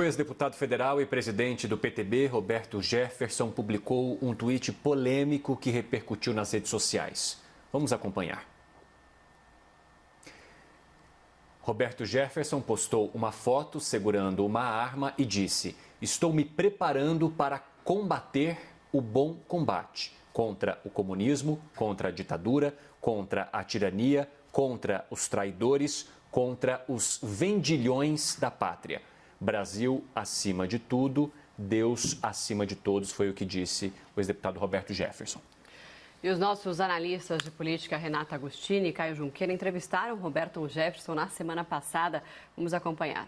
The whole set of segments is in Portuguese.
O ex-deputado federal e presidente do PTB, Roberto Jefferson, publicou um tweet polêmico que repercutiu nas redes sociais. Vamos acompanhar. Roberto Jefferson postou uma foto segurando uma arma e disse: "Estou me preparando para combater o bom combate contra o comunismo, contra a ditadura, contra a tirania, contra os traidores, contra os vendilhões da pátria. Brasil acima de tudo, Deus acima de todos", foi o que disse o ex-deputado Roberto Jefferson. E os nossos analistas de política, Renata Agostini e Caio Junqueira, entrevistaram Roberto Jefferson na semana passada. Vamos acompanhar.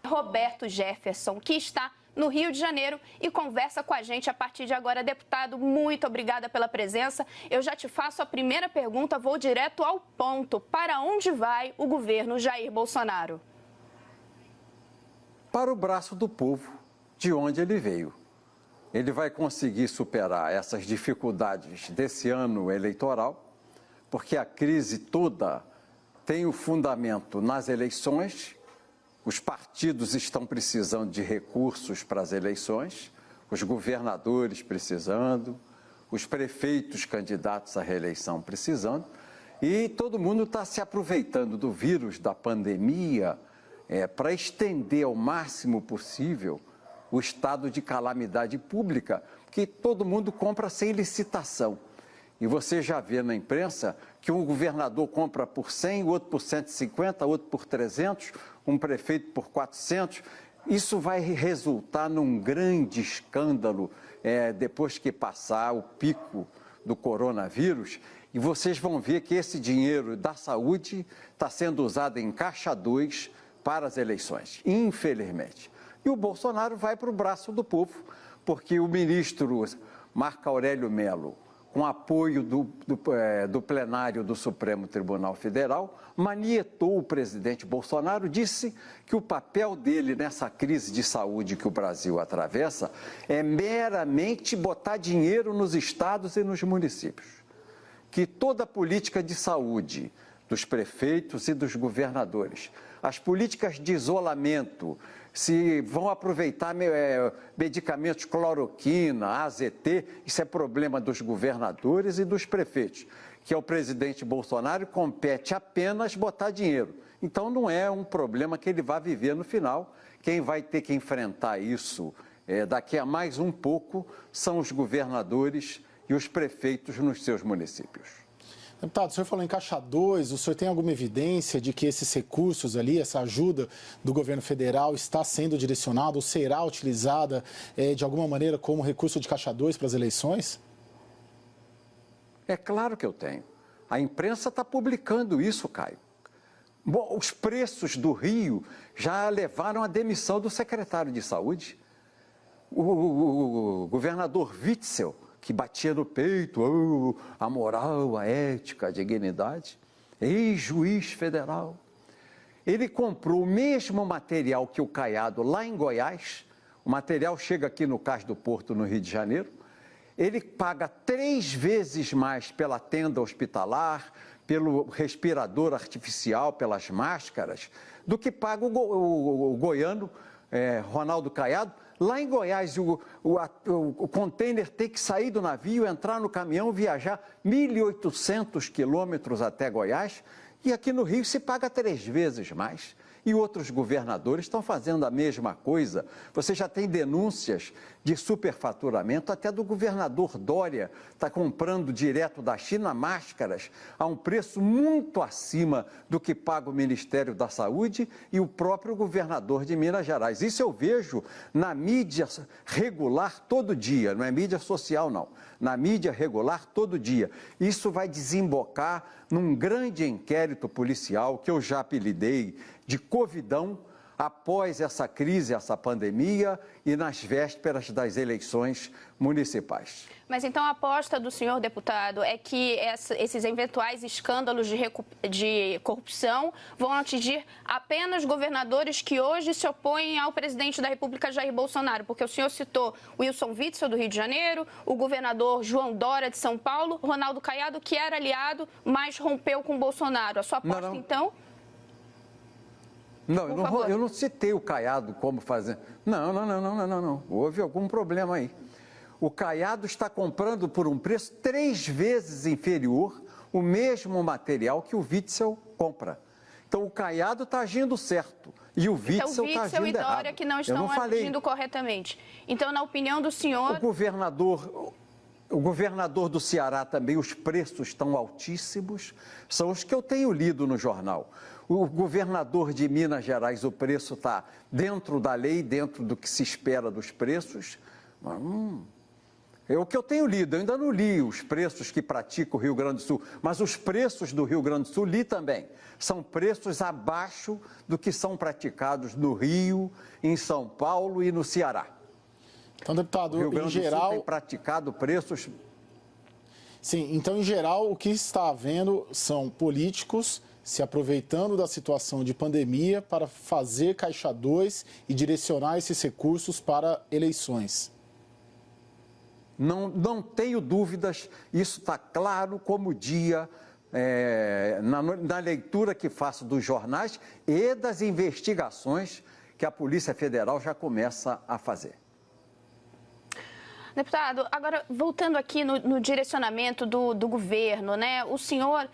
Roberto Jefferson, que está no Rio de Janeiro e conversa com a gente a partir de agora. Deputado, muito obrigada pela presença. Eu já te faço a primeira pergunta, vou direto ao ponto. Para onde vai o governo Jair Bolsonaro? Para o braço do povo, de onde ele veio. Ele vai conseguir superar essas dificuldades desse ano eleitoral, porque a crise toda tem o fundamento nas eleições. Os partidos estão precisando de recursos para as eleições, os governadores precisando, os prefeitos candidatos à reeleição precisando, e todo mundo está se aproveitando do vírus, da pandemia, para estender ao máximo possível o estado de calamidade pública, que todo mundo compra sem licitação. E você já vê na imprensa que um governador compra por 100, outro por 150, outro por 300, um prefeito por 400. Isso vai resultar num grande escândalo depois que passar o pico do coronavírus. E vocês vão ver que esse dinheiro da saúde está sendo usado em caixa 2 para as eleições, infelizmente. E o Bolsonaro vai para o braço do povo, porque o ministro Marco Aurélio Mello, com apoio do plenário do Supremo Tribunal Federal, manietou o presidente Bolsonaro, disse que o papel dele nessa crise de saúde que o Brasil atravessa é meramente botar dinheiro nos estados e nos municípios. Que toda a política de saúde dos prefeitos e dos governadores, as políticas de isolamento, se vão aproveitar medicamentos cloroquina, AZT, isso é problema dos governadores e dos prefeitos, que é o presidente Bolsonaro, compete apenas botar dinheiro. Então não é um problema que ele vai viver no final. Quem vai ter que enfrentar isso daqui a mais um pouco são os governadores e os prefeitos nos seus municípios. Deputado, o senhor falou em caixa 2, o senhor tem alguma evidência de que esses recursos ali, essa ajuda do governo federal está sendo direcionada ou será utilizada de alguma maneira como recurso de caixa 2 para as eleições? É claro que eu tenho. A imprensa está publicando isso, Caio. Bom, os preços do Rio já levaram à demissão do secretário de Saúde. O governador Witzel, que batia no peito, a moral, a ética, a dignidade, ex-juiz federal. Ele comprou o mesmo material que o Caiado lá em Goiás, o material chega aqui no Cais do Porto, no Rio de Janeiro, ele paga 3 vezes mais pela tenda hospitalar, pelo respirador artificial, pelas máscaras, do que paga o goiano Ronaldo Caiado. Lá em Goiás, o container tem que sair do navio, entrar no caminhão, viajar 1.800 quilômetros até Goiás, e aqui no Rio se paga 3 vezes mais. E outros governadores estão fazendo a mesma coisa. Você já tem denúncias de superfaturamento, até do governador Dória está comprando direto da China máscaras a um preço muito acima do que paga o Ministério da Saúde e o próprio governador de Minas Gerais. Isso eu vejo na mídia regular todo dia, não é mídia social não, na mídia regular todo dia. Isso vai desembocar num grande inquérito policial que eu já apelidei de Covidão, após essa crise, essa pandemia e nas vésperas das eleições municipais. Mas então a aposta do senhor deputado é que esses eventuais escândalos de corrupção vão atingir apenas governadores que hoje se opõem ao presidente da República, Jair Bolsonaro, porque o senhor citou Wilson Witzel, do Rio de Janeiro, o governador João Dória, de São Paulo, Ronaldo Caiado, que era aliado, mas rompeu com Bolsonaro. A sua aposta, então... Não, eu não citei o Caiado como fazer. Não. Houve algum problema aí. O Caiado está comprando por um preço 3 vezes inferior o mesmo material que o Witzel compra. Então, o Caiado está agindo certo e o Witzel está agindo errado. Então, o Witzel e Dória que não estão agindo corretamente. Então, na opinião do senhor... O governador do Ceará também, os preços estão altíssimos, são os que eu tenho lido no jornal. O governador de Minas Gerais, o preço está dentro da lei, dentro do que se espera dos preços. É o que eu tenho lido, eu ainda não li os preços que pratica o Rio Grande do Sul, mas os preços do Rio Grande do Sul li também. São preços abaixo do que são praticados no Rio, em São Paulo e no Ceará. Então, deputado, o Rio Grande em geral... do Sul tem praticado preços... Sim, então, em geral, o que está havendo são políticos se aproveitando da situação de pandemia para fazer caixa 2 e direcionar esses recursos para eleições. Não tenho dúvidas, isso está claro como o dia, na leitura que faço dos jornais e das investigações que a Polícia Federal já começa a fazer. Deputado, agora voltando aqui no direcionamento do governo, né? O senhor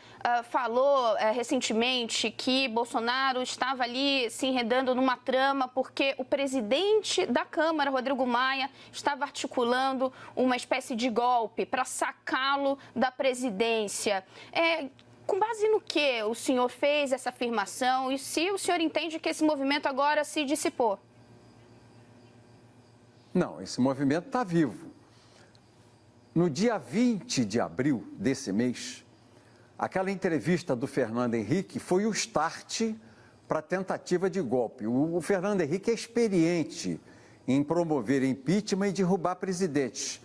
falou recentemente que Bolsonaro estava ali se enredando numa trama porque o presidente da Câmara, Rodrigo Maia, estava articulando uma espécie de golpe para sacá-lo da presidência. Com base no que o senhor fez essa afirmação e se o senhor entende que esse movimento agora se dissipou? Não, esse movimento está vivo. No dia 20 de abril desse mês, aquela entrevista do Fernando Henrique foi o start para a tentativa de golpe. O Fernando Henrique é experiente em promover impeachment e derrubar presidentes,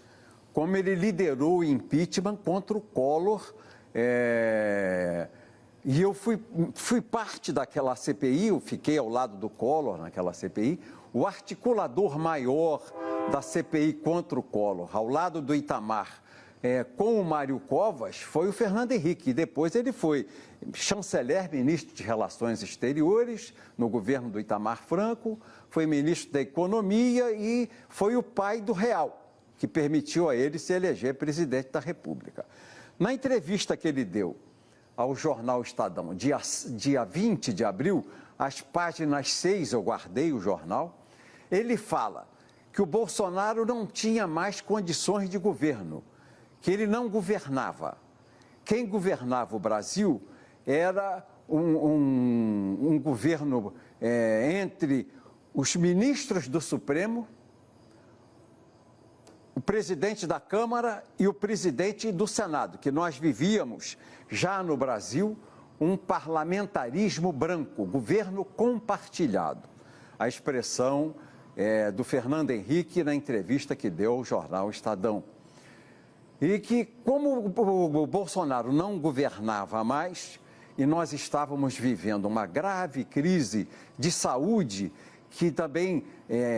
como ele liderou o impeachment contra o Collor. E eu fui parte daquela CPI, eu fiquei ao lado do Collor naquela CPI, o articulador maior da CPI contra o Collor, ao lado do Itamar, com o Mário Covas, foi o Fernando Henrique. E depois ele foi chanceler, ministro de Relações Exteriores no governo do Itamar Franco, foi ministro da Economia e foi o pai do Real, que permitiu a ele se eleger presidente da República. Na entrevista que ele deu ao jornal Estadão, dia 20 de abril, às páginas 6, eu guardei o jornal, ele fala que o Bolsonaro não tinha mais condições de governo, que ele não governava. Quem governava o Brasil era um governo entre os ministros do Supremo, o presidente da Câmara e o presidente do Senado, que nós vivíamos já no Brasil um parlamentarismo branco, governo compartilhado. A expressão do Fernando Henrique na entrevista que deu ao jornal Estadão. E que, como o Bolsonaro não governava mais, e nós estávamos vivendo uma grave crise de saúde, que também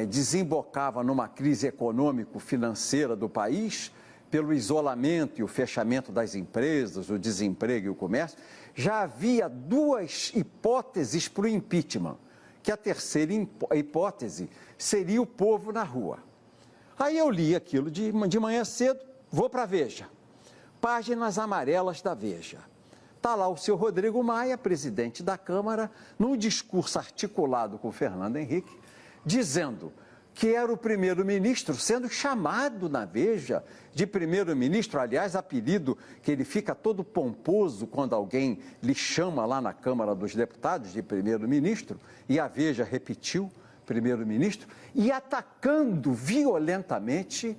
desembocava numa crise econômico-financeira do país, pelo isolamento e o fechamento das empresas, o desemprego e o comércio, já havia 2 hipóteses para o impeachment, que a terceira hipótese seria o povo na rua. Aí eu li aquilo de manhã cedo, vou para a Veja, páginas amarelas da Veja. Está lá o senhor Rodrigo Maia, presidente da Câmara, num discurso articulado com o Fernando Henrique, dizendo que era o primeiro-ministro, sendo chamado na Veja de primeiro-ministro, aliás, apelido que ele fica todo pomposo quando alguém lhe chama lá na Câmara dos Deputados de primeiro-ministro, e a Veja repetiu, primeiro-ministro, e atacando violentamente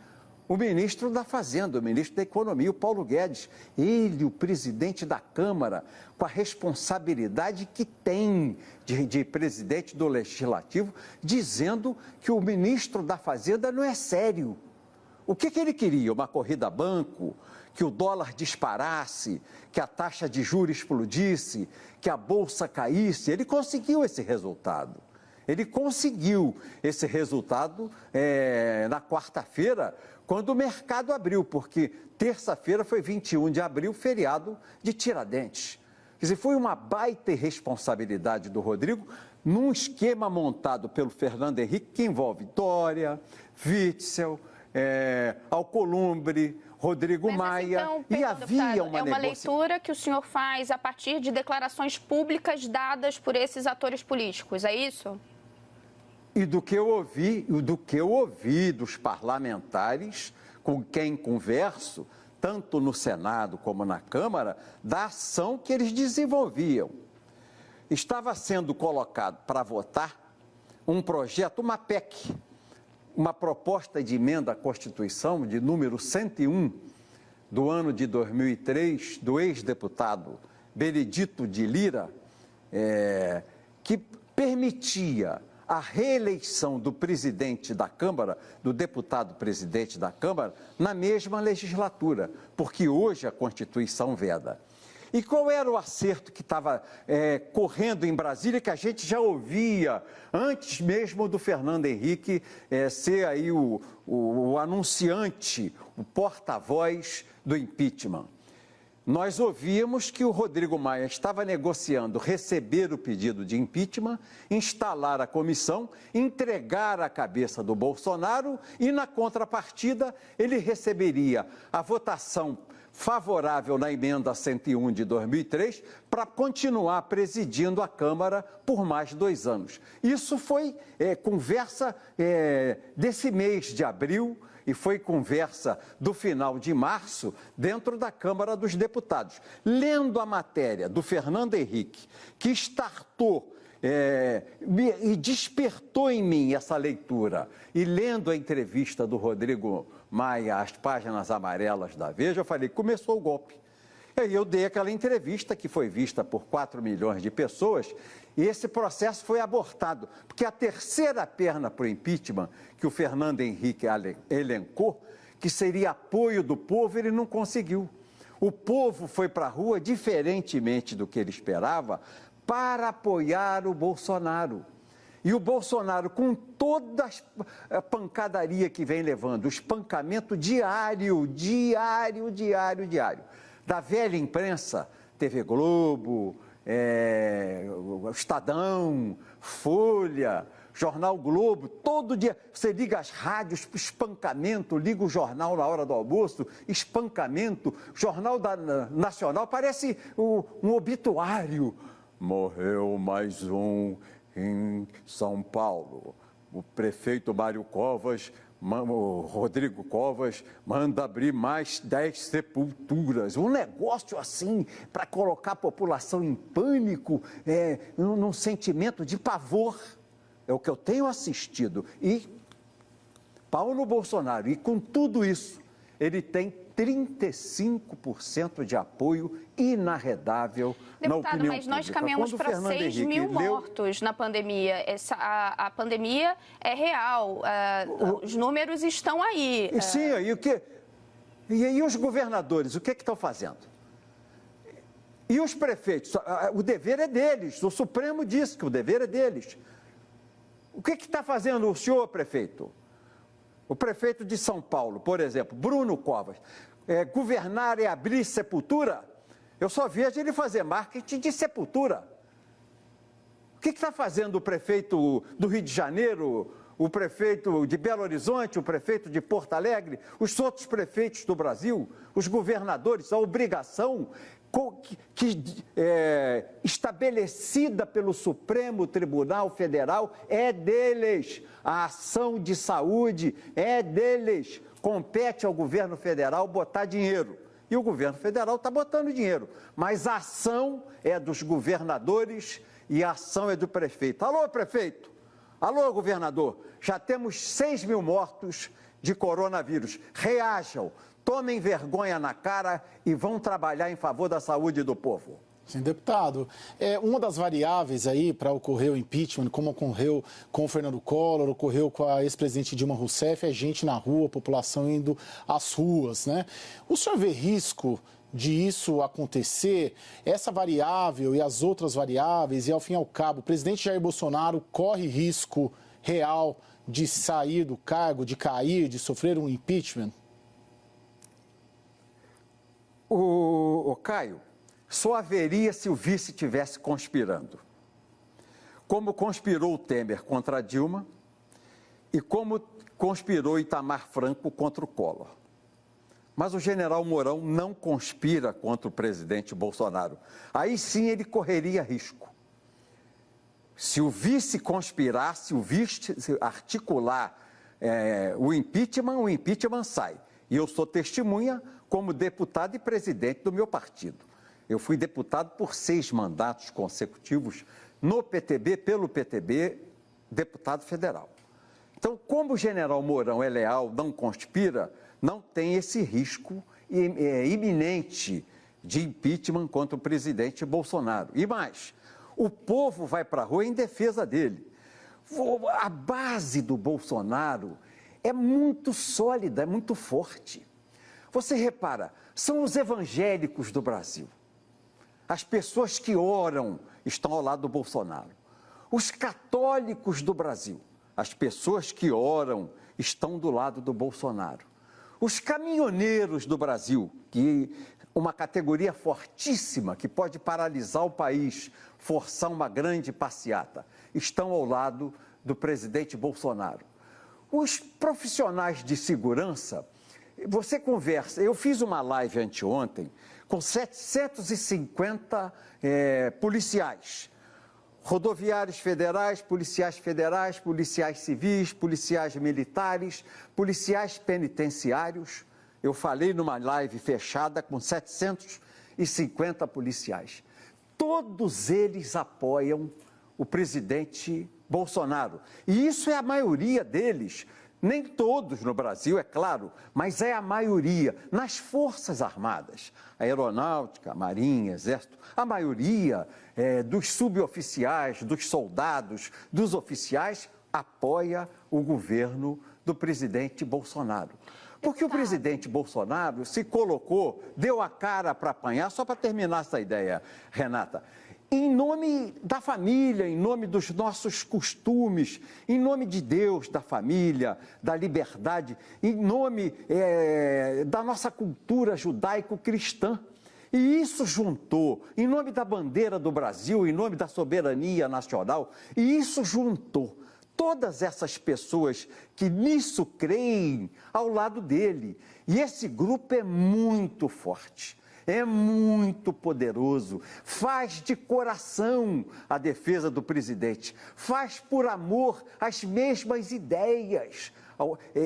o ministro da Fazenda, o ministro da Economia, o Paulo Guedes. Ele, o presidente da Câmara, com a responsabilidade que tem de presidente do Legislativo, dizendo que o ministro da Fazenda não é sério. O que ele queria? Uma corrida a banco? Que o dólar disparasse? Que a taxa de juros explodisse? Que a bolsa caísse? Ele conseguiu esse resultado. Ele conseguiu esse resultado na quarta-feira, quando o mercado abriu, porque terça-feira foi 21 de abril, feriado de Tiradentes. Quer dizer, foi uma baita irresponsabilidade do Rodrigo num esquema montado pelo Fernando Henrique que envolve Dória, Witzel, Alcolumbre, Rodrigo Maia, então, e havia uma uma leitura que o senhor faz a partir de declarações públicas dadas por esses atores políticos, é isso? E do que eu ouvi dos parlamentares com quem converso, tanto no Senado como na Câmara, da ação que eles desenvolviam. Estava sendo colocado para votar um projeto, uma PEC, uma proposta de emenda à Constituição de número 101 do ano de 2003, do ex-deputado Benedito de Lira, que permitia a reeleição do presidente da Câmara, do deputado presidente da Câmara, na mesma legislatura, porque hoje a Constituição veda. E qual era o acerto que estava correndo em Brasília, que a gente já ouvia antes mesmo do Fernando Henrique ser aí o anunciante, o porta-voz do impeachment? Nós ouvíamos que o Rodrigo Maia estava negociando receber o pedido de impeachment, instalar a comissão, entregar a cabeça do Bolsonaro e, na contrapartida, ele receberia a votação favorável na emenda 101 de 2003 para continuar presidindo a Câmara por mais 2 anos. Isso foi conversa desse mês de abril e foi conversa do final de março dentro da Câmara dos Deputados. Lendo a matéria do Fernando Henrique, que startou e despertou em mim essa leitura, e lendo a entrevista do Rodrigo Maia, as páginas amarelas da Veja, eu falei, começou o golpe. E aí eu dei aquela entrevista que foi vista por 4 milhões de pessoas e esse processo foi abortado, porque a terceira perna para o impeachment que o Fernando Henrique elencou, que seria apoio do povo, ele não conseguiu. O povo foi para a rua, diferentemente do que ele esperava, para apoiar o Bolsonaro. E o Bolsonaro, com toda a pancadaria que vem levando, o espancamento diário, da velha imprensa, TV Globo, Estadão, Folha, Jornal Globo, todo dia você liga as rádios, espancamento, liga o jornal na hora do almoço, espancamento, Jornal Nacional, parece um obituário. Morreu mais um em São Paulo. O prefeito Mário Covas, o Rodrigo Covas, manda abrir mais 10 sepulturas. Um negócio assim, para colocar a população em pânico, num sentimento de pavor. É o que eu tenho assistido. E Paulo Bolsonaro, e com tudo isso, ele tem 35% de apoio inarredável na opinião pública. Mas nós caminhamos para 6 mil mortos na pandemia. A pandemia é real, os números estão aí. Sim, e os governadores, o que estão fazendo? E os prefeitos? O dever é deles, o Supremo disse que o dever é deles. O que está fazendo o senhor prefeito? O prefeito de São Paulo, por exemplo, Bruno Covas, governar é abrir sepultura? Eu só vejo ele fazer marketing de sepultura. O que está fazendo o prefeito do Rio de Janeiro, o prefeito de Belo Horizonte, o prefeito de Porto Alegre, os outros prefeitos do Brasil, os governadores? A obrigação estabelecida pelo Supremo Tribunal Federal é deles. A ação de saúde é deles. Compete ao governo federal botar dinheiro. E o governo federal está botando dinheiro. Mas a ação é dos governadores e a ação é do prefeito. Alô, prefeito? Alô, governador? Já temos 6 mil mortos de coronavírus. Reajam. Tomem vergonha na cara e vão trabalhar em favor da saúde do povo. Sim, deputado, uma das variáveis aí para ocorrer o impeachment, como ocorreu com o Fernando Collor, ocorreu com a ex-presidente Dilma Rousseff, é gente na rua, população indo às ruas, né? O senhor vê risco de isso acontecer, essa variável e as outras variáveis, e ao fim e ao cabo, o presidente Jair Bolsonaro corre risco real de sair do cargo, de cair, de sofrer um impeachment? O Caio, só haveria se o vice estivesse conspirando. Como conspirou o Temer contra a Dilma e como conspirou Itamar Franco contra o Collor. Mas o general Mourão não conspira contra o presidente Bolsonaro. Aí sim ele correria risco. Se o vice conspirasse, o vice articular o impeachment sai. E eu sou testemunha como deputado e presidente do meu partido. Eu fui deputado por 6 mandatos consecutivos no PTB, pelo PTB, deputado federal. Então, como o general Mourão é leal, não conspira, não tem esse risco iminente de impeachment contra o presidente Bolsonaro. E mais, o povo vai para a rua em defesa dele. A base do Bolsonaro é muito sólida, é muito forte. Você repara, são os evangélicos do Brasil. As pessoas que oram estão ao lado do Bolsonaro. Os católicos do Brasil, as pessoas que oram estão do lado do Bolsonaro. Os caminhoneiros do Brasil, que uma categoria fortíssima que pode paralisar o país, forçar uma grande passeata, estão ao lado do presidente Bolsonaro. Os profissionais de segurança, você conversa, eu fiz uma live anteontem com 750 policiais, rodoviários federais, policiais civis, policiais militares, policiais penitenciários. Eu falei numa live fechada com 750 policiais. Todos eles apoiam o presidente Bolsonaro. E isso é a maioria deles. Nem todos no Brasil, é claro, mas é a maioria. Nas Forças Armadas, Aeronáutica, Marinha, Exército, a maioria dos suboficiais, dos soldados, dos oficiais, apoia o governo do presidente Bolsonaro. Porque o presidente Bolsonaro se colocou, deu a cara para apanhar, só para terminar essa ideia, Renata, em nome da família, em nome dos nossos costumes, em nome de Deus, da família, da liberdade, em nome da nossa cultura judaico-cristã. E isso juntou, em nome da bandeira do Brasil, em nome da soberania nacional, e isso juntou todas essas pessoas que nisso creem ao lado dele. E esse grupo é muito forte. É muito poderoso, faz de coração a defesa do presidente, faz por amor as mesmas ideias,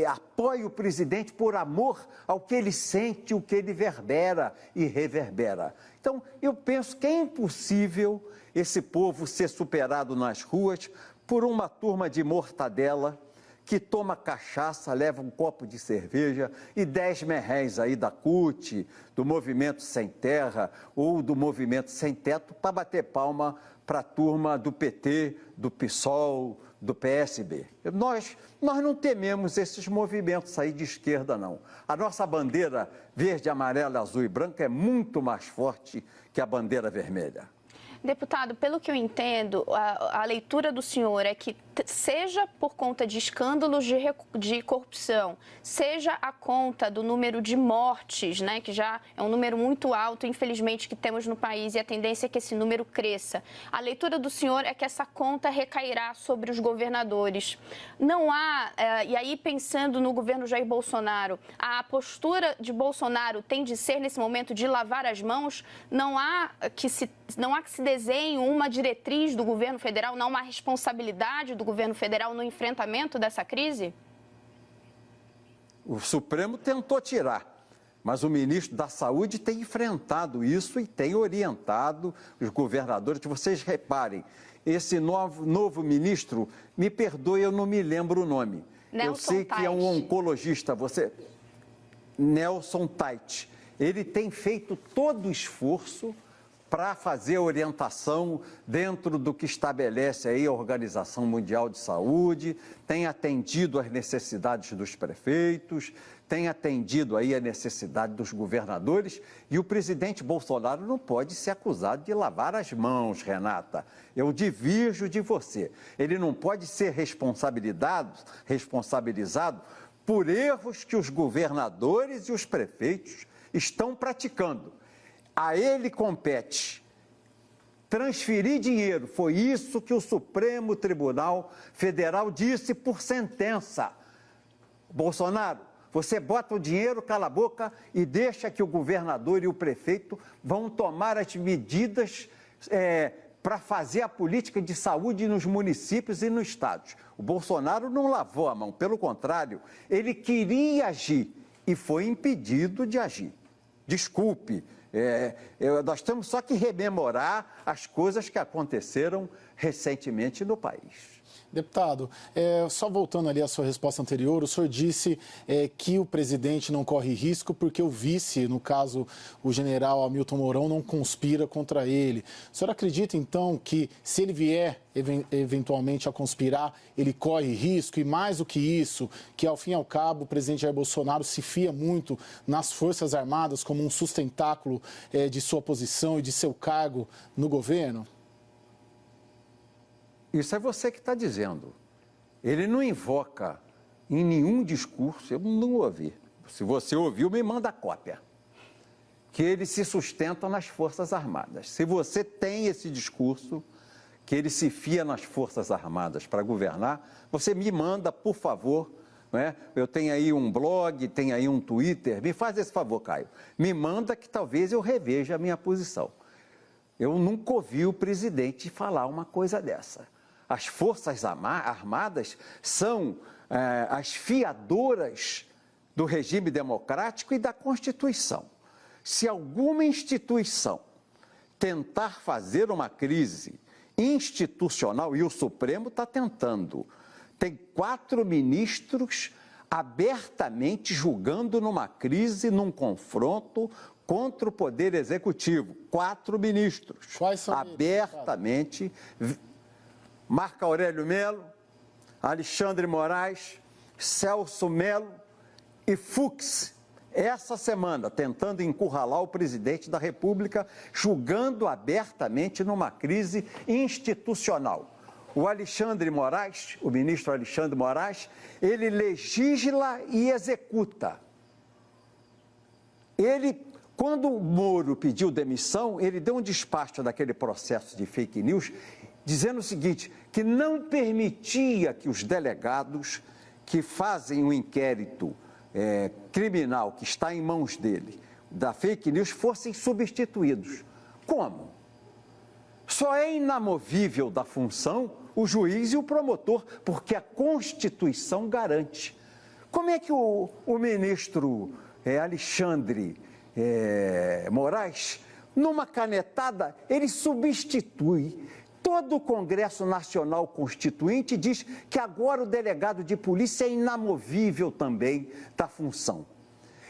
apoia o presidente por amor ao que ele sente, o que ele verbera e reverbera. Então, eu penso que é impossível esse povo ser superado nas ruas por uma turma de mortadela que toma cachaça, leva um copo de cerveja e 10 merréis aí da CUT, do Movimento Sem Terra ou do Movimento Sem Teto, para bater palma para a turma do PT, do PSOL, do PSB. Nós não tememos esses movimentos aí de esquerda, não. A nossa bandeira verde, amarela, azul e branca é muito mais forte que a bandeira vermelha. Deputado, pelo que eu entendo, a leitura do senhor é que, seja por conta de escândalos de corrupção, seja a conta do número de mortes, né, que já é um número muito alto, infelizmente, que temos no país, e a tendência é que esse número cresça. A leitura do senhor é que essa conta recairá sobre os governadores. Não há, e aí pensando no governo Jair Bolsonaro, a postura de Bolsonaro tem de ser, nesse momento, de lavar as mãos? Não há que se desenhe uma diretriz do governo federal, não uma responsabilidade do governo federal no enfrentamento dessa crise? O Supremo tentou tirar, mas o ministro da Saúde tem enfrentado isso e tem orientado os governadores. Vocês reparem, esse novo ministro, me perdoe, eu não me lembro o nome. Eu sei que é um oncologista, Nelson Tait. Ele tem feito todo o esforço para fazer orientação dentro do que estabelece aí a Organização Mundial de Saúde, tem atendido às necessidades dos prefeitos, tem atendido aí a necessidade dos governadores, e o presidente Bolsonaro não pode ser acusado de lavar as mãos, Renata. Eu divirjo de você. Ele não pode ser responsabilizado por erros que os governadores e os prefeitos estão praticando. a ele compete transferir dinheiro. Foi isso que o Supremo Tribunal Federal disse por sentença. Bolsonaro, você bota o dinheiro, cala a boca e deixa que o governador e o prefeito vão tomar as medidas para fazer a política de saúde nos municípios e nos estados. O Bolsonaro não lavou a mão, pelo contrário, ele queria agir e foi impedido de agir. Desculpe, nós temos só que rememorar as coisas que aconteceram recentemente no país. Deputado, só voltando ali à sua resposta anterior, o senhor disse que o presidente não corre risco porque o vice, no caso o general Hamilton Mourão, não conspira contra ele. O senhor acredita então que se ele vier eventualmente a conspirar, ele corre risco? E mais do que isso, que ao fim e ao cabo o presidente Jair Bolsonaro se fia muito nas Forças Armadas como um sustentáculo de sua posição e de seu cargo no governo? Isso é você que está dizendo. Ele não invoca em nenhum discurso, eu não ouvi. Se você ouviu, me manda a cópia. Que ele se sustenta nas Forças Armadas. Se você tem esse discurso, que ele se fia nas Forças Armadas para governar, você me manda, por favor. Né? Eu tenho aí um blog, tenho aí um Twitter. Me faz esse favor, Caio. Me manda que talvez eu reveja a minha posição. Eu nunca ouvi o presidente falar uma coisa dessa. As Forças Armadas são as fiadoras do regime democrático e da Constituição. Se alguma instituição tentar fazer uma crise institucional, e o Supremo está tentando, tem 4 ministros abertamente julgando numa crise, num confronto contra o Poder Executivo. 4 ministros. Quais são abertamente... Marco Aurélio Melo, Alexandre Moraes, Celso Melo e Fux, essa semana, tentando encurralar o presidente da República, julgando abertamente numa crise institucional. O Alexandre Moraes, o ministro Alexandre Moraes, ele legisla e executa. Quando o Moro pediu demissão, ele deu um despacho daquele processo de fake news, dizendo o seguinte, que não permitia que os delegados que fazem um inquérito criminal que está em mãos dele, da fake news, fossem substituídos. Como? Só é inamovível da função o juiz e o promotor, porque a Constituição garante. Como é que o ministro Alexandre Moraes, numa canetada, ele substitui? Todo o Congresso Nacional Constituinte diz que agora o delegado de polícia é inamovível também da função.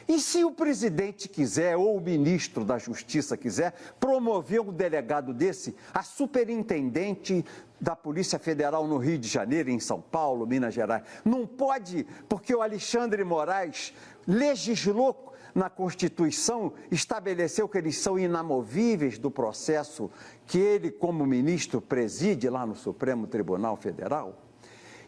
E se o presidente quiser, ou o ministro da Justiça quiser, promover um delegado desse, a superintendente da Polícia Federal no Rio de Janeiro, em São Paulo, Minas Gerais, não pode, porque o Alexandre Moraes legislou na Constituição, estabeleceu que eles são inamovíveis do processo que ele, como ministro, preside lá no Supremo Tribunal Federal.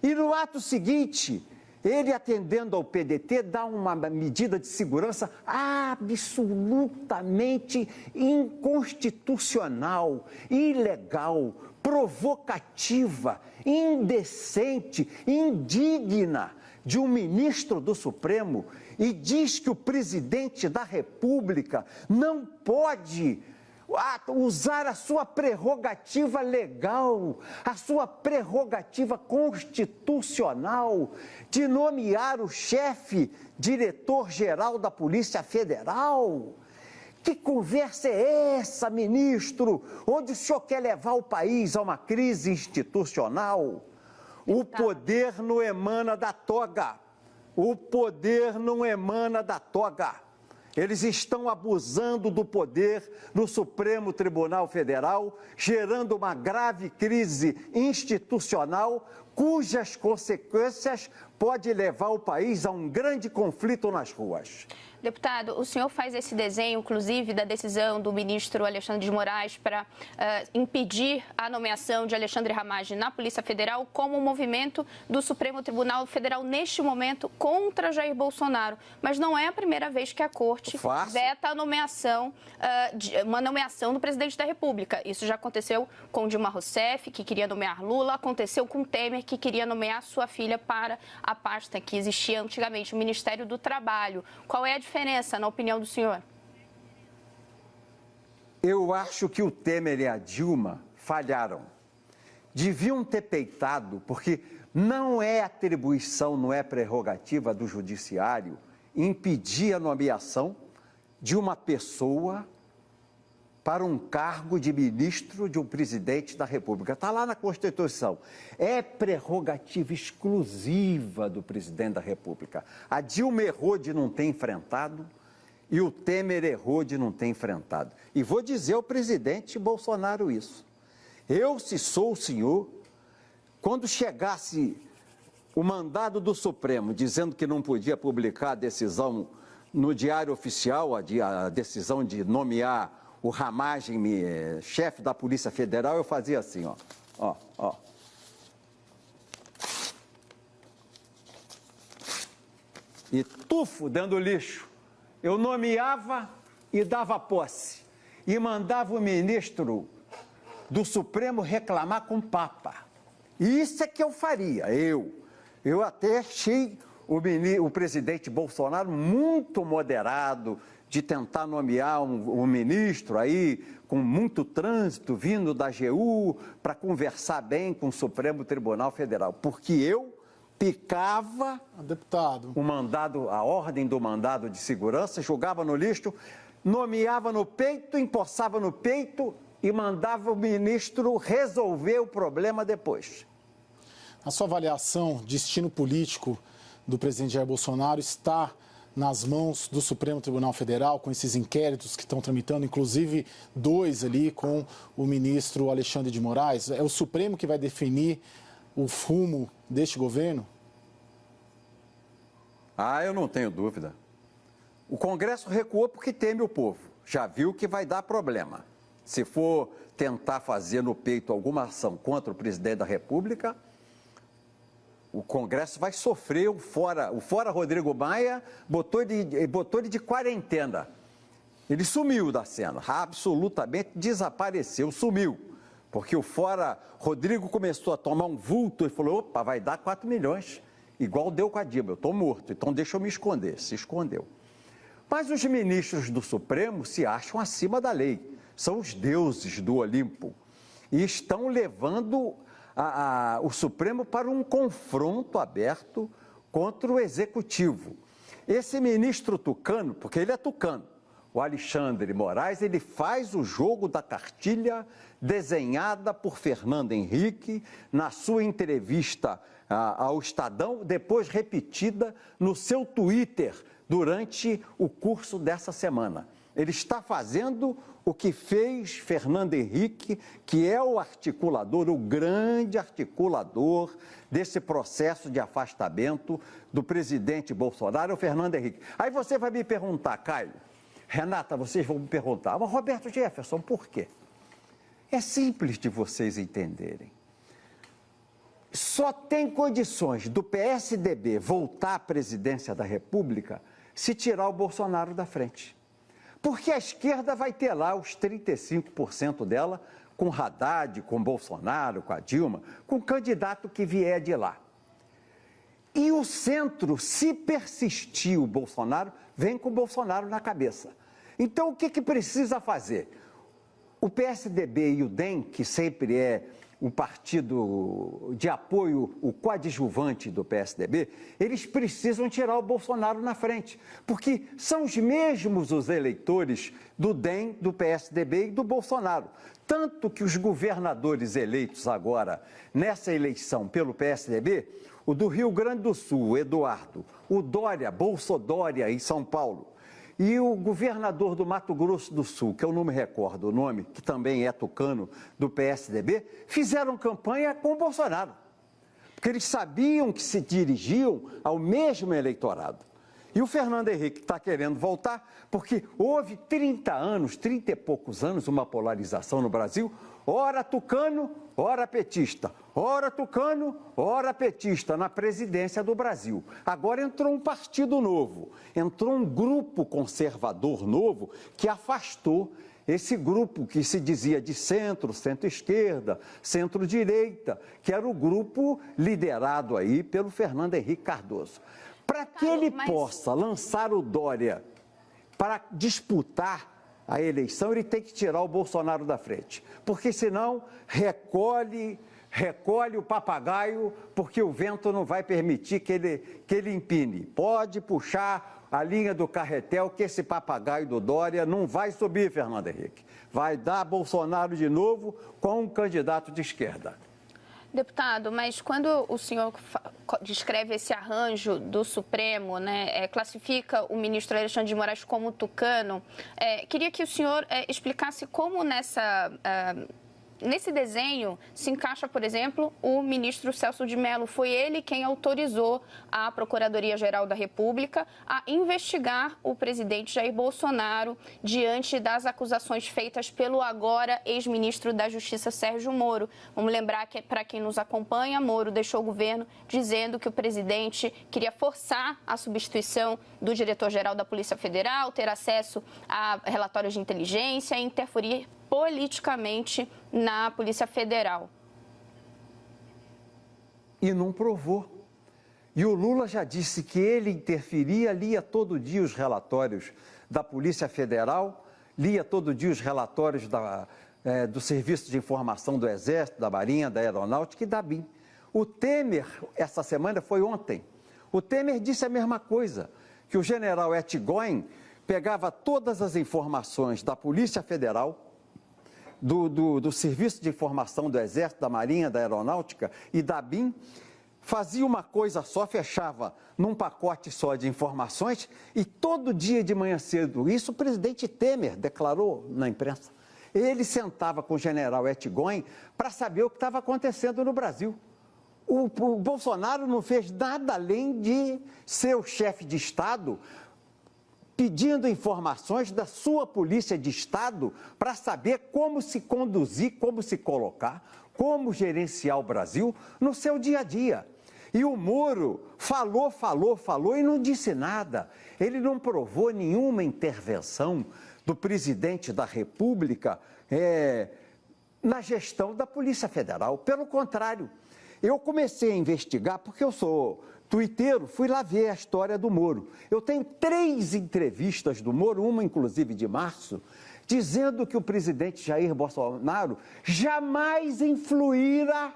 E no ato seguinte, ele, atendendo ao PDT, dá uma medida de segurança absolutamente inconstitucional, ilegal, provocativa, indecente, indigna de um ministro do Supremo, e diz que o presidente da República não pode usar a sua prerrogativa legal, a sua prerrogativa constitucional de nomear o chefe diretor-geral da Polícia Federal. Que conversa é essa, ministro? Onde o senhor quer levar o país a uma crise institucional? O poder não emana da toga. O poder não emana da toga. Eles estão abusando do poder no Supremo Tribunal Federal, gerando uma grave crise institucional cujas consequências pode levar o país a um grande conflito nas ruas. Deputado, o senhor faz esse desenho, inclusive, da decisão do ministro Alexandre de Moraes para impedir a nomeação de Alexandre Ramagem na Polícia Federal como um movimento do Supremo Tribunal Federal, neste momento, contra Jair Bolsonaro. Mas não é a primeira vez que a Corte veta a nomeação, uma nomeação do presidente da República. Isso já aconteceu com Dilma Rousseff, que queria nomear Lula, aconteceu com Temer, que queria nomear sua filha para a pasta que existia antigamente, o Ministério do Trabalho. Qual é a diferença, na opinião do senhor? Eu acho que o Temer e a Dilma falharam. Deviam ter peitado, porque não é atribuição, não é prerrogativa do Judiciário impedir a nomeação de uma pessoa para um cargo de ministro de um presidente da República. Está lá na Constituição. É prerrogativa exclusiva do presidente da República. A Dilma errou de não ter enfrentado e o Temer errou de não ter enfrentado. E vou dizer ao presidente Bolsonaro isso. Eu, se sou o senhor, quando chegasse o mandado do Supremo dizendo que não podia publicar a decisão no Diário Oficial, a decisão de nomear o Ramagem, chefe da Polícia Federal, eu fazia assim, ó. E tufo dentro do lixo. Eu nomeava e dava posse. E mandava o ministro do Supremo reclamar com o Papa. E isso é que eu faria, Eu até achei o presidente Bolsonaro muito moderado, de tentar nomear um ministro aí com muito trânsito vindo da AGU para conversar bem com o Supremo Tribunal Federal, porque eu picava deputado, a ordem do mandado de segurança, jogava no lixo, nomeava no peito, empossava no peito e mandava o ministro resolver o problema depois. A sua avaliação, destino político do presidente Jair Bolsonaro está nas mãos do Supremo Tribunal Federal, com esses inquéritos que estão tramitando, inclusive 2 ali com o ministro Alexandre de Moraes? É o Supremo que vai definir o rumo deste governo? Eu não tenho dúvida. O Congresso recuou porque teme o povo. Já viu que vai dar problema. Se for tentar fazer no peito alguma ação contra o presidente da República, o Congresso vai sofrer o fora Rodrigo Maia botou ele de quarentena. Ele sumiu da cena, absolutamente desapareceu, sumiu. Porque o fora Rodrigo começou a tomar um vulto e falou, opa, vai dar 4 milhões, igual deu com a Dilma, eu estou morto, então deixa eu me esconder, se escondeu. Mas os ministros do Supremo se acham acima da lei, são os deuses do Olimpo e estão levando o Supremo para um confronto aberto contra o Executivo. Esse ministro tucano, porque ele é tucano, o Alexandre Moraes, ele faz o jogo da cartilha desenhada por Fernando Henrique na sua entrevista ao Estadão, depois repetida no seu Twitter durante o curso dessa semana. Ele está fazendo o que fez Fernando Henrique, que é o articulador, o grande articulador desse processo de afastamento do presidente Bolsonaro, o Fernando Henrique. Aí você vai me perguntar, Caio, Renata, vocês vão me perguntar, mas Roberto Jefferson, por quê? É simples de vocês entenderem. Só tem condições do PSDB voltar à presidência da República se tirar o Bolsonaro da frente. Porque a esquerda vai ter lá os 35% dela com Haddad, com Bolsonaro, com a Dilma, com o candidato que vier de lá. E o centro, se persistir o Bolsonaro, vem com o Bolsonaro na cabeça. Então, o que precisa fazer? O PSDB e o DEM, que sempre é um partido de apoio, o coadjuvante do PSDB, eles precisam tirar o Bolsonaro na frente, porque são os mesmos os eleitores do DEM, do PSDB e do Bolsonaro. Tanto que os governadores eleitos agora, nessa eleição pelo PSDB, o do Rio Grande do Sul, Eduardo, o Dória, Bolsodória em São Paulo, e o governador do Mato Grosso do Sul, que eu não me recordo o nome, que também é tucano, do PSDB, fizeram campanha com o Bolsonaro. porque eles sabiam que se dirigiam ao mesmo eleitorado. E o Fernando Henrique está querendo voltar porque houve 30 anos, 30 e poucos anos, uma polarização no Brasil, ora tucano, ora petista, ora tucano, ora petista, na presidência do Brasil. Agora entrou um partido novo, entrou um grupo conservador novo que afastou esse grupo que se dizia de centro, centro-esquerda, centro-direita, que era o grupo liderado aí pelo Fernando Henrique Cardoso. Para que ele possa lançar o Dória para disputar a eleição, ele tem que tirar o Bolsonaro da frente, porque senão recolhe o papagaio, porque o vento não vai permitir que ele empine. Pode puxar a linha do carretel, que esse papagaio do Dória não vai subir, Fernando Henrique. Vai dar Bolsonaro de novo com um candidato de esquerda. Deputado, mas quando o senhor descreve esse arranjo do Supremo, né, classifica o ministro Alexandre de Moraes como tucano, queria que o senhor explicasse como nesse desenho se encaixa, por exemplo, o ministro Celso de Mello. Foi ele quem autorizou a Procuradoria-Geral da República a investigar o presidente Jair Bolsonaro diante das acusações feitas pelo agora ex-ministro da Justiça, Sérgio Moro. Vamos lembrar que, para quem nos acompanha, Moro deixou o governo dizendo que o presidente queria forçar a substituição do diretor-geral da Polícia Federal, ter acesso a relatórios de inteligência e interferir politicamente na Polícia Federal. E não provou. E o Lula já disse que ele interferia, lia todo dia os relatórios da Polícia Federal, lia todo dia os relatórios do Serviço de Informação do Exército, da Marinha, da Aeronáutica e da BIM. O Temer, essa semana, foi ontem, o Temer disse a mesma coisa, que o general Etgoin pegava todas as informações da Polícia Federal, do Serviço de Informação do Exército, da Marinha, da Aeronáutica e da BIM, fazia uma coisa só, fechava num pacote só de informações e todo dia de manhã cedo, isso o presidente Temer declarou na imprensa, ele sentava com o general Etgoin para saber o que estava acontecendo no Brasil. O Bolsonaro não fez nada além de ser o chefe de Estado, pedindo informações da sua polícia de Estado para saber como se conduzir, como se colocar, como gerenciar o Brasil no seu dia a dia. E o Moro falou e não disse nada. Ele não provou nenhuma intervenção do presidente da República na gestão da Polícia Federal. Pelo contrário, eu comecei a investigar porque eu sou tuiteiro, fui lá ver a história do Moro. Eu tenho 3 entrevistas do Moro, uma inclusive de março, dizendo que o presidente Jair Bolsonaro jamais influíra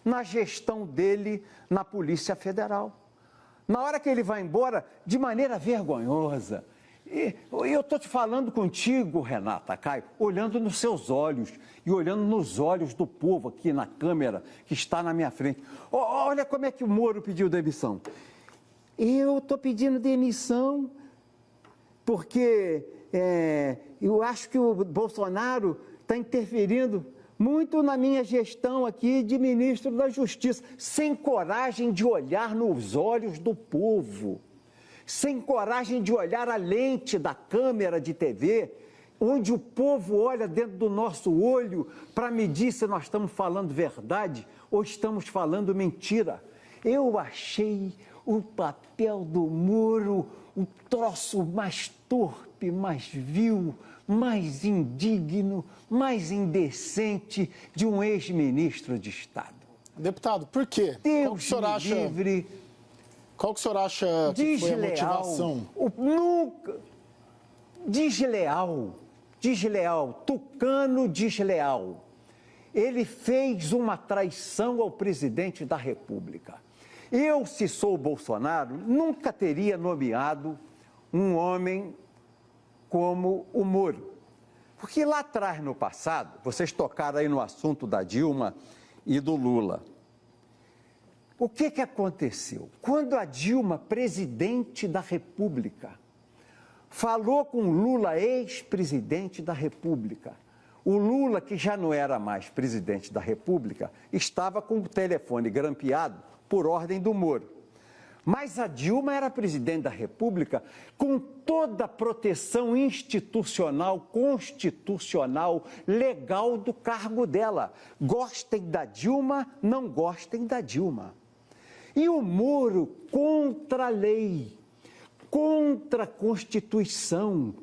na gestão dele na Polícia Federal. Na hora que ele vai embora, de maneira vergonhosa, eu estou te falando contigo, Renata, Caio, olhando nos seus olhos e olhando nos olhos do povo aqui na câmera que está na minha frente. Olha como é que o Moro pediu demissão. Eu estou pedindo demissão porque eu acho que o Bolsonaro está interferindo muito na minha gestão aqui de ministro da Justiça, sem coragem de olhar nos olhos do povo. Sem coragem de olhar a lente da câmera de TV, onde o povo olha dentro do nosso olho para medir se nós estamos falando verdade ou estamos falando mentira. Eu achei o papel do Moro o troço mais torpe, mais vil, mais indigno, mais indecente de um ex-ministro de Estado. Deputado, por quê? Deus me livre. Qual que o senhor acha que foi a motivação? Nunca. Desleal, tucano desleal. Ele fez uma traição ao presidente da República. Eu, se sou Bolsonaro, nunca teria nomeado um homem como o Moro. Porque lá atrás, no passado, vocês tocaram aí no assunto da Dilma e do Lula. O que aconteceu? Quando a Dilma, presidente da República, falou com Lula, ex-presidente da República, O Lula, que já não era mais presidente da República, estava com o telefone grampeado por ordem do Moro. Mas a Dilma era presidente da República com toda a proteção institucional, constitucional, legal do cargo dela. Gostem da Dilma, não gostem da Dilma. E o Moro contra a lei, contra a Constituição,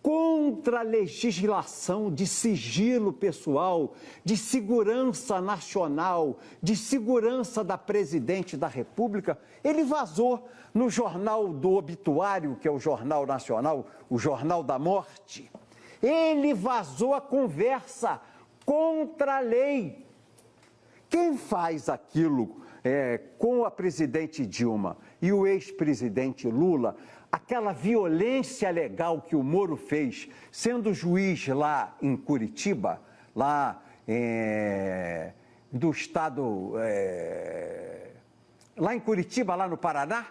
contra a legislação de sigilo pessoal, de segurança nacional, de segurança da presidente da República, ele vazou no jornal do obituário, que é o Jornal Nacional, o Jornal da Morte. Ele vazou a conversa contra a lei. Quem faz aquilo com a presidente Dilma e o ex-presidente Lula, aquela violência legal que o Moro fez, sendo juiz lá em Curitiba, lá do estado, lá em Curitiba, lá no Paraná,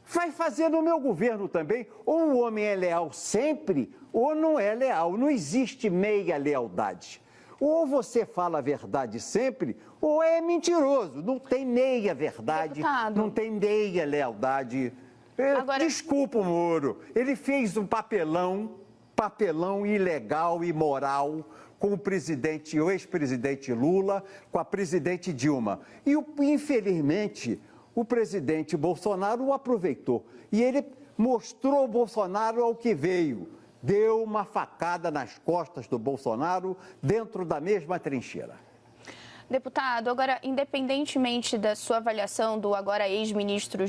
vai fazer no meu governo também. Ou o homem é leal sempre, ou não é leal. Não existe meia lealdade. Ou você fala a verdade sempre, ou é mentiroso. Não tem meia verdade, deputado, não tem meia lealdade. Agora... Desculpa o Moro, ele fez um papelão ilegal e imoral com o ex-presidente Lula, com a presidente Dilma. E, infelizmente, o presidente Bolsonaro o aproveitou. E ele mostrou o Bolsonaro ao que veio. Deu uma facada nas costas do Bolsonaro dentro da mesma trincheira. Deputado, agora, independentemente da sua avaliação do agora ex-ministro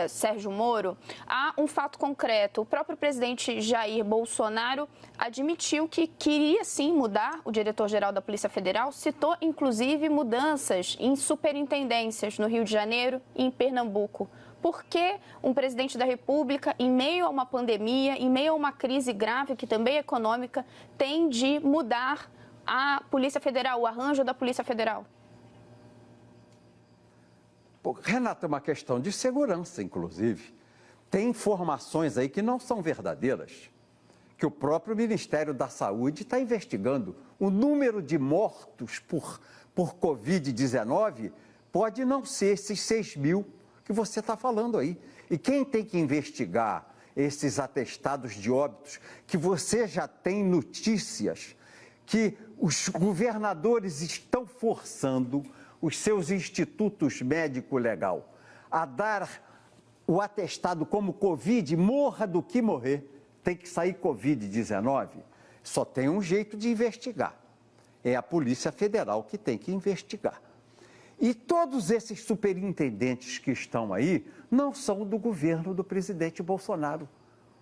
Sérgio Moro, há um fato concreto. O próprio presidente Jair Bolsonaro admitiu que queria sim mudar o diretor-geral da Polícia Federal, citou inclusive mudanças em superintendências no Rio de Janeiro e em Pernambuco. Por que um presidente da República, em meio a uma pandemia, em meio a uma crise grave, que também é econômica, tem de mudar a Polícia Federal, o arranjo da Polícia Federal? Renata, é uma questão de segurança, inclusive. Tem informações aí que não são verdadeiras, que o próprio Ministério da Saúde está investigando. O número de mortos por Covid-19 pode não ser esses 6 mil que você está falando aí. E quem tem que investigar esses atestados de óbitos, que você já tem notícias que os governadores estão forçando os seus institutos médico-legal a dar o atestado como Covid, morra do que morrer, tem que sair Covid-19, só tem um jeito de investigar. É a Polícia Federal que tem que investigar. E todos esses superintendentes que estão aí não são do governo do presidente Bolsonaro.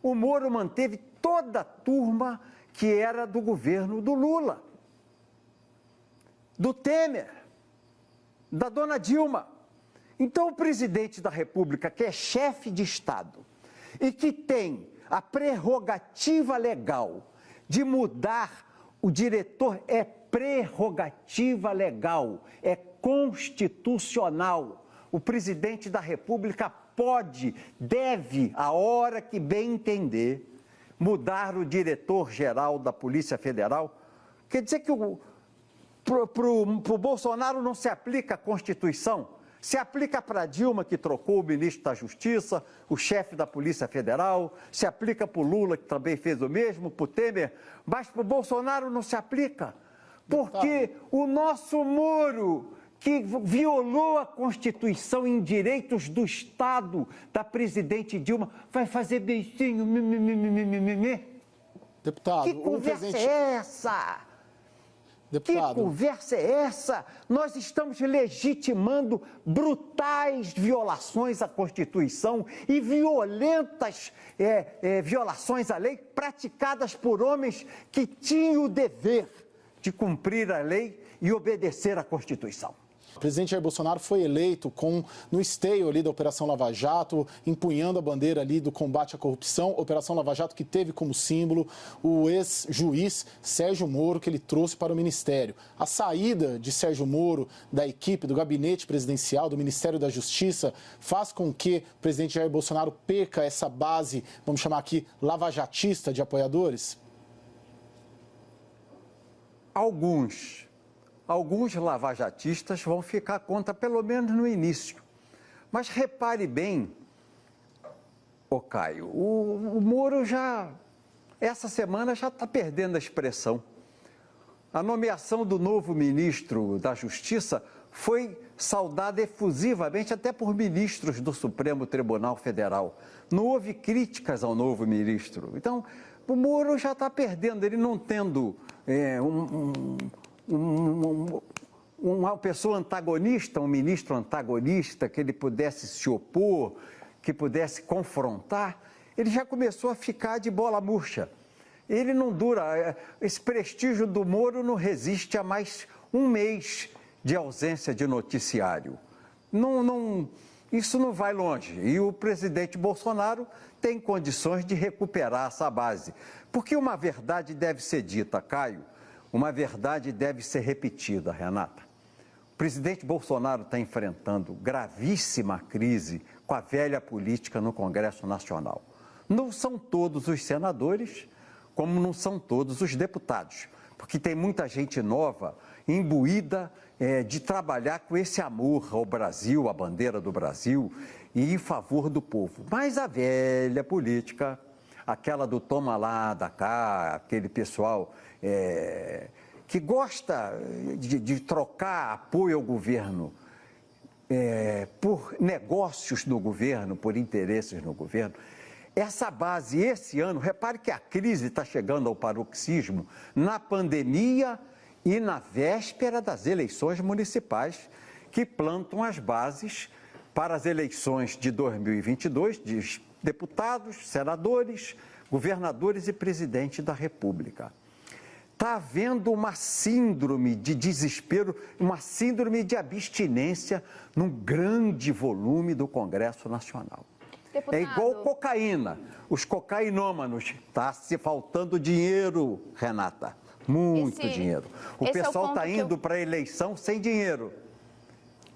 O Moro manteve toda a turma que era do governo do Lula, do Temer, da dona Dilma. Então, o presidente da República, que é chefe de Estado e que tem a prerrogativa legal de mudar o diretor, é prerrogativa legal, é constitucional. O presidente da República pode, deve, a hora que bem entender, mudar o diretor-geral da Polícia Federal. Quer dizer que para o Bolsonaro não se aplica a Constituição, se aplica para Dilma, que trocou o ministro da Justiça, o chefe da Polícia Federal, se aplica para o Lula, que também fez o mesmo, para o Temer, mas para o Bolsonaro não se aplica, porque o nosso Moro, que violou a Constituição em direitos do Estado da presidente Dilma, vai fazer beijinho, Deputado, que conversa é essa? Deputado. Que conversa é essa? Nós estamos legitimando brutais violações à Constituição e violentas violações à lei praticadas por homens que tinham o dever de cumprir a lei e obedecer à Constituição. O presidente Jair Bolsonaro foi eleito no esteio ali da Operação Lava Jato, empunhando a bandeira ali do combate à corrupção. Operação Lava Jato que teve como símbolo o ex-juiz Sérgio Moro, que ele trouxe para o Ministério. A saída de Sérgio Moro da equipe do gabinete presidencial, do Ministério da Justiça, faz com que o presidente Jair Bolsonaro perca essa base, vamos chamar aqui, lavajatista de apoiadores? alguns lavajatistas vão ficar contra, pelo menos no início. Mas repare bem, ô Caio, o Moro essa semana já está perdendo a expressão. A nomeação do novo ministro da Justiça foi saudada efusivamente até por ministros do Supremo Tribunal Federal. Não houve críticas ao novo ministro. Então, o Moro já está perdendo, ele não tendo uma pessoa antagonista, um ministro antagonista, que ele pudesse se opor, que pudesse confrontar, ele já começou a ficar de bola murcha. Ele não dura, esse prestígio do Moro não resiste a mais um mês de ausência de noticiário. Isso não vai longe. E o presidente Bolsonaro tem condições de recuperar essa base. Porque uma verdade deve ser dita, Caio, uma verdade deve ser repetida, Renata. O presidente Bolsonaro está enfrentando gravíssima crise com a velha política no Congresso Nacional. Não são todos os senadores, como não são todos os deputados, porque tem muita gente nova, imbuída de trabalhar com esse amor ao Brasil, à bandeira do Brasil, e em favor do povo. Mas a velha política, aquela do toma lá, da cá, aquele pessoal que gosta de trocar apoio ao governo por negócios no governo, por interesses no governo. Essa base, esse ano, repare que a crise está chegando ao paroxismo na pandemia e na véspera das eleições municipais, que plantam as bases para as eleições de 2022, de deputados, senadores, governadores e presidente da República. Está havendo uma síndrome de desespero, uma síndrome de abstinência num grande volume do Congresso Nacional. Deputado. É igual cocaína. Os cocainômanos, está se faltando dinheiro, Renata. Muito dinheiro. O pessoal está indo para a eleição sem dinheiro.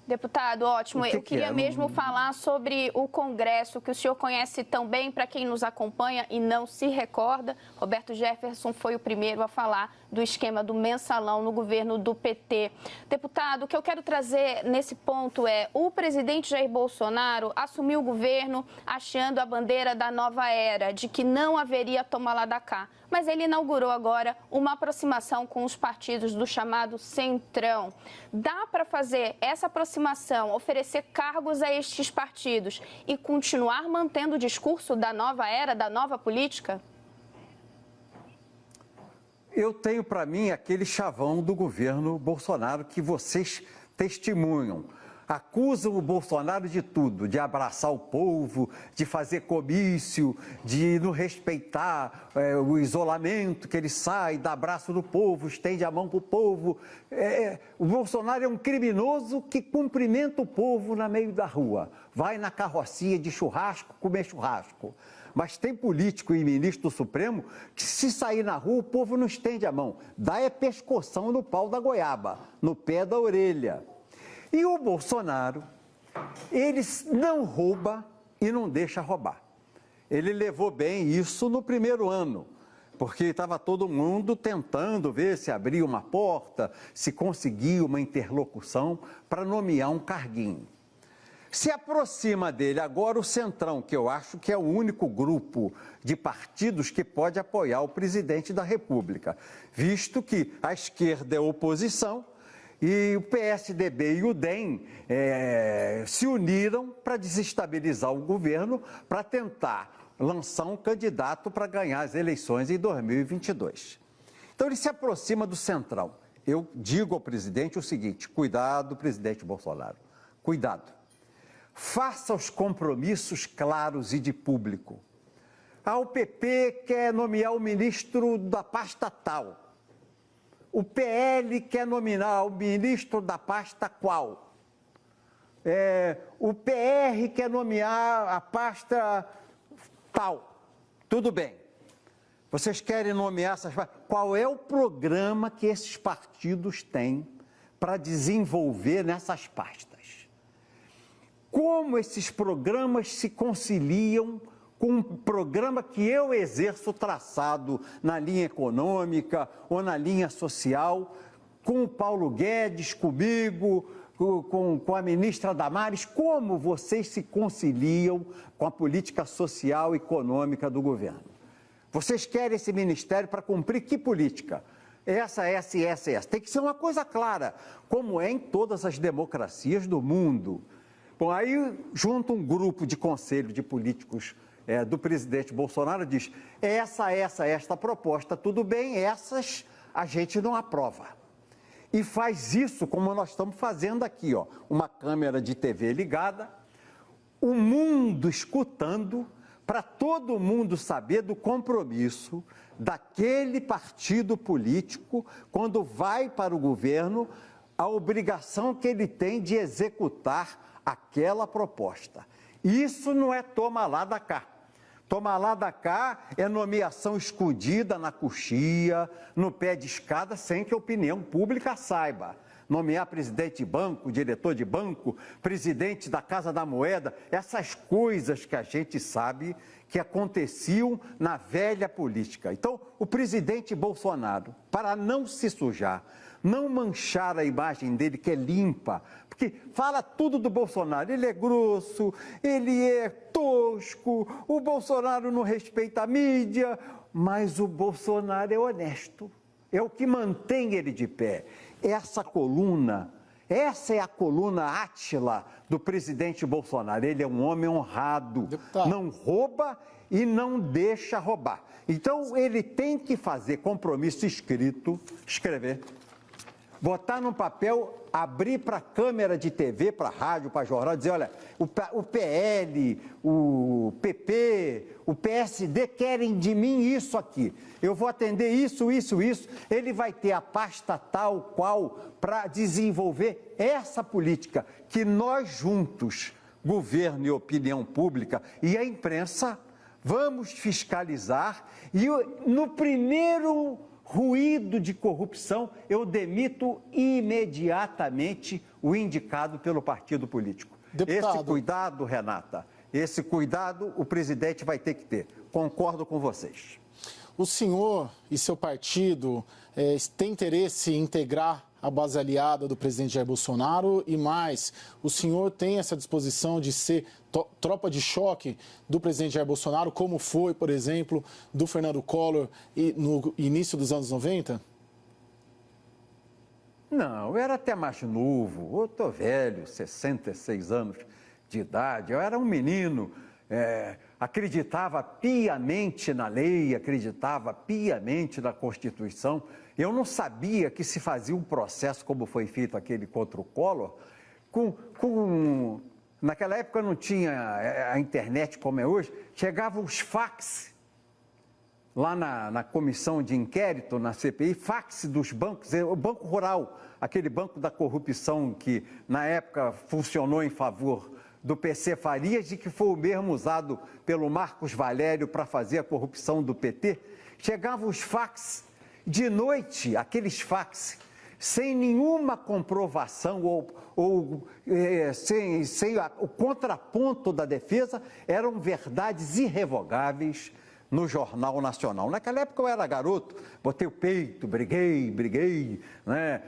Deputado, ótimo. Eu queria mesmo falar sobre o Congresso, que o senhor conhece tão bem, para quem nos acompanha e não se recorda. Roberto Jefferson foi o primeiro a falar do esquema do mensalão no governo do PT. Deputado, o que eu quero trazer nesse ponto é: o presidente Jair Bolsonaro assumiu o governo achando a bandeira da nova era, de que não haveria toma lá da cá. Mas ele inaugurou agora uma aproximação com os partidos do chamado Centrão. Dá para fazer essa aproximação, oferecer cargos a estes partidos e continuar mantendo o discurso da nova era, da nova política? Eu tenho para mim aquele chavão do governo Bolsonaro que vocês testemunham. Acusam o Bolsonaro de tudo, de abraçar o povo, de fazer comício, de não respeitar o isolamento, que ele sai, dá abraço no povo, estende a mão para o povo. O Bolsonaro é um criminoso que cumprimenta o povo no meio da rua. Vai na carrocinha de churrasco, comer churrasco. Mas tem político e ministro do Supremo que, se sair na rua, o povo não estende a mão. Dá pescoção no pau da goiaba, no pé da orelha. E o Bolsonaro, ele não rouba e não deixa roubar. Ele levou bem isso no primeiro ano, porque estava todo mundo tentando ver se abria uma porta, se conseguia uma interlocução para nomear um carguinho. Se aproxima dele agora o Centrão, que eu acho que é o único grupo de partidos que pode apoiar o presidente da República, visto que a esquerda é oposição e o PSDB e o DEM se uniram para desestabilizar o governo, para tentar lançar um candidato para ganhar as eleições em 2022. Então ele se aproxima do Centrão. Eu digo ao presidente o seguinte: cuidado, presidente Bolsonaro, cuidado. Faça os compromissos claros e de público. O PP quer nomear o ministro da pasta tal. O PL quer nominar o ministro da pasta qual. O PR quer nomear a pasta tal. Tudo bem. Vocês querem nomear essas pastas? Qual é o programa que esses partidos têm para desenvolver nessas pastas? Como esses programas se conciliam com um programa que eu exerço traçado na linha econômica ou na linha social, com o Paulo Guedes, comigo, com a ministra Damares, como vocês se conciliam com a política social e econômica do governo? Vocês querem esse ministério para cumprir que política? Essa. Tem que ser uma coisa clara, como é em todas as democracias do mundo. Bom, aí junta um grupo de conselho de políticos do presidente Bolsonaro e diz, esta proposta, tudo bem, essas a gente não aprova. E faz isso como nós estamos fazendo aqui, ó, uma câmera de TV ligada, o mundo escutando, para todo mundo saber do compromisso daquele partido político, quando vai para o governo, a obrigação que ele tem de executar aquela proposta. Isso não é toma lá da cá. Toma lá da cá é nomeação escondida na coxia, no pé de escada, sem que a opinião pública saiba. Nomear presidente de banco, diretor de banco, presidente da Casa da Moeda, essas coisas que a gente sabe que aconteciam na velha política. Então, o presidente Bolsonaro, para não se sujar, não manchar a imagem dele, que é limpa, porque fala tudo do Bolsonaro, ele é grosso, ele é tosco, o Bolsonaro não respeita a mídia, mas o Bolsonaro é honesto, é o que mantém ele de pé. Essa é a coluna Átila do presidente Bolsonaro, ele é um homem honrado, deputado, não rouba e não deixa roubar. Então, ele tem que fazer compromisso escrito, escrever, botar num papel, abrir para câmera de TV, para rádio, para jornal, dizer, olha, o PL, o PP, o PSD querem de mim isso aqui. Eu vou atender isso. Ele vai ter a pasta tal qual para desenvolver essa política que nós juntos, governo e opinião pública e a imprensa, vamos fiscalizar e no primeiro ruído de corrupção, eu demito imediatamente o indicado pelo partido político. Deputado. Esse cuidado, Renata, esse cuidado o presidente vai ter que ter. Concordo com vocês. O senhor e seu partido têm interesse em integrar a base aliada do presidente Jair Bolsonaro e mais, o senhor tem essa disposição de ser tropa de choque do presidente Jair Bolsonaro, como foi, por exemplo, do Fernando Collor no início dos anos 90? Não, eu era até mais novo, eu estou velho, 66 anos de idade, eu era um menino, acreditava piamente na lei, acreditava piamente na Constituição. Eu não sabia que se fazia um processo como foi feito aquele contra o Collor, naquela época não tinha a internet como é hoje, chegavam os fax lá na comissão de inquérito, na CPI, fax dos bancos, o Banco Rural, aquele banco da corrupção que na época funcionou em favor do PC Farias e que foi o mesmo usado pelo Marcos Valério para fazer a corrupção do PT, chegavam os fax de noite, aqueles fax, sem nenhuma comprovação sem o contraponto da defesa, eram verdades irrevogáveis no Jornal Nacional. Naquela época eu era garoto, botei o peito, briguei, né?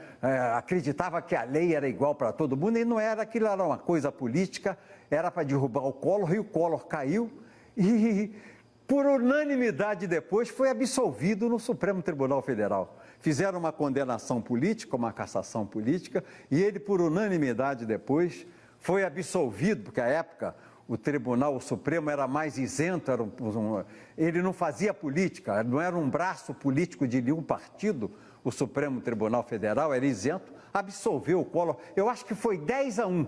Acreditava que a lei era igual para todo mundo e não era, aquilo era uma coisa política, era para derrubar o Collor e o Collor caiu e por unanimidade depois foi absolvido no Supremo Tribunal Federal. Fizeram uma condenação política, uma cassação política, e ele por unanimidade depois foi absolvido, porque à época o Supremo era mais isento, ele não fazia política, não era um braço político de nenhum partido, o Supremo Tribunal Federal era isento, absolveu o Collor. Eu acho que foi 10-1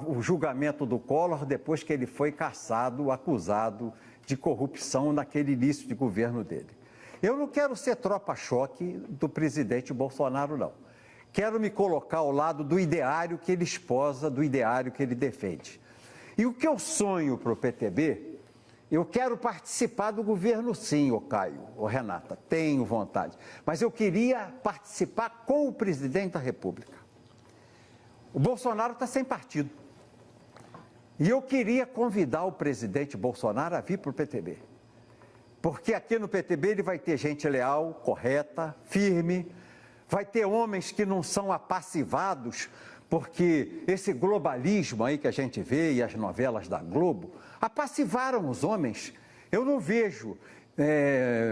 o julgamento do Collor depois que ele foi cassado, acusado de corrupção naquele início de governo dele. Eu não quero ser tropa-choque do presidente Bolsonaro, não. Quero me colocar ao lado do ideário que ele esposa, do ideário que ele defende. E o que eu sonho para o PTB, eu quero participar do governo sim, ô Caio, ô Renata, tenho vontade. Mas eu queria participar com o presidente da República. O Bolsonaro está sem partido. E eu queria convidar o presidente Bolsonaro a vir para o PTB. Porque aqui no PTB ele vai ter gente leal, correta, firme, vai ter homens que não são apassivados, porque esse globalismo aí que a gente vê e as novelas da Globo apassivaram os homens. Eu não vejo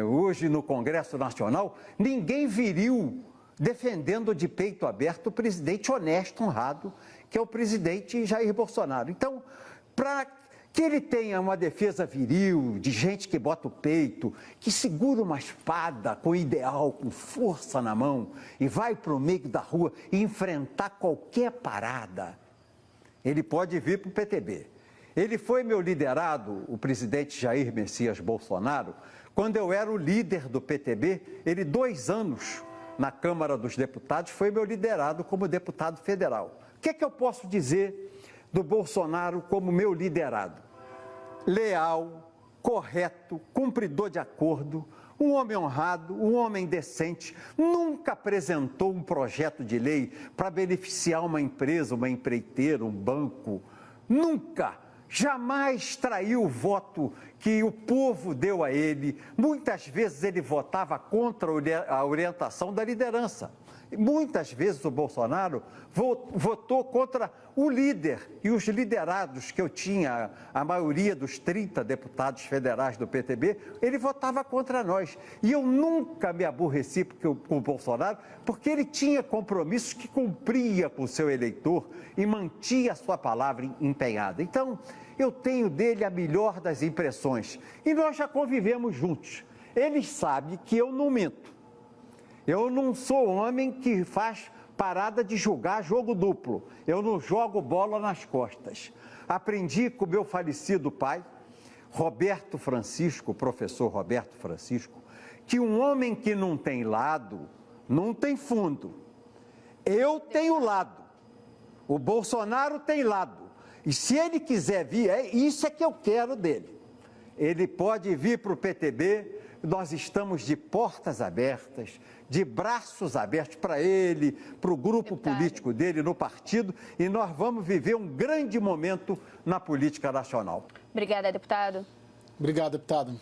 hoje no Congresso Nacional ninguém viril defendendo de peito aberto o presidente honesto, honrado, que é o presidente Jair Bolsonaro. Então, para que ele tenha uma defesa viril, de gente que bota o peito, que segura uma espada com ideal, com força na mão e vai para o meio da rua e enfrentar qualquer parada, ele pode vir para o PTB. Ele foi meu liderado, o presidente Jair Messias Bolsonaro, quando eu era o líder do PTB, ele 2 anos na Câmara dos Deputados foi meu liderado como deputado federal. O que é que eu posso dizer do Bolsonaro como meu liderado? Leal, correto, cumpridor de acordo, um homem honrado, um homem decente, nunca apresentou um projeto de lei para beneficiar uma empresa, uma empreiteira, um banco, nunca, jamais traiu o voto que o povo deu a ele. Muitas vezes ele votava contra a orientação da liderança. Muitas vezes o Bolsonaro votou contra o líder e os liderados que eu tinha, a maioria dos 30 deputados federais do PTB, ele votava contra nós. E eu nunca me aborreci com o Bolsonaro, porque ele tinha compromissos que cumpria com o seu eleitor e mantinha a sua palavra empenhada. Então, eu tenho dele a melhor das impressões. E nós já convivemos juntos. Ele sabe que eu não minto. Eu não sou homem que faz parada de julgar jogo duplo. Eu não jogo bola nas costas. Aprendi com o meu falecido pai, Roberto Francisco, o professor Roberto Francisco, que um homem que não tem lado, não tem fundo. Eu tenho lado. O Bolsonaro tem lado. E se ele quiser vir, isso é que eu quero dele. Ele pode vir para o PTB, nós estamos de portas abertas, de braços abertos para ele, para o grupo político dele, no partido, e nós vamos viver um grande momento na política nacional. Obrigada, deputado. Obrigado, deputado.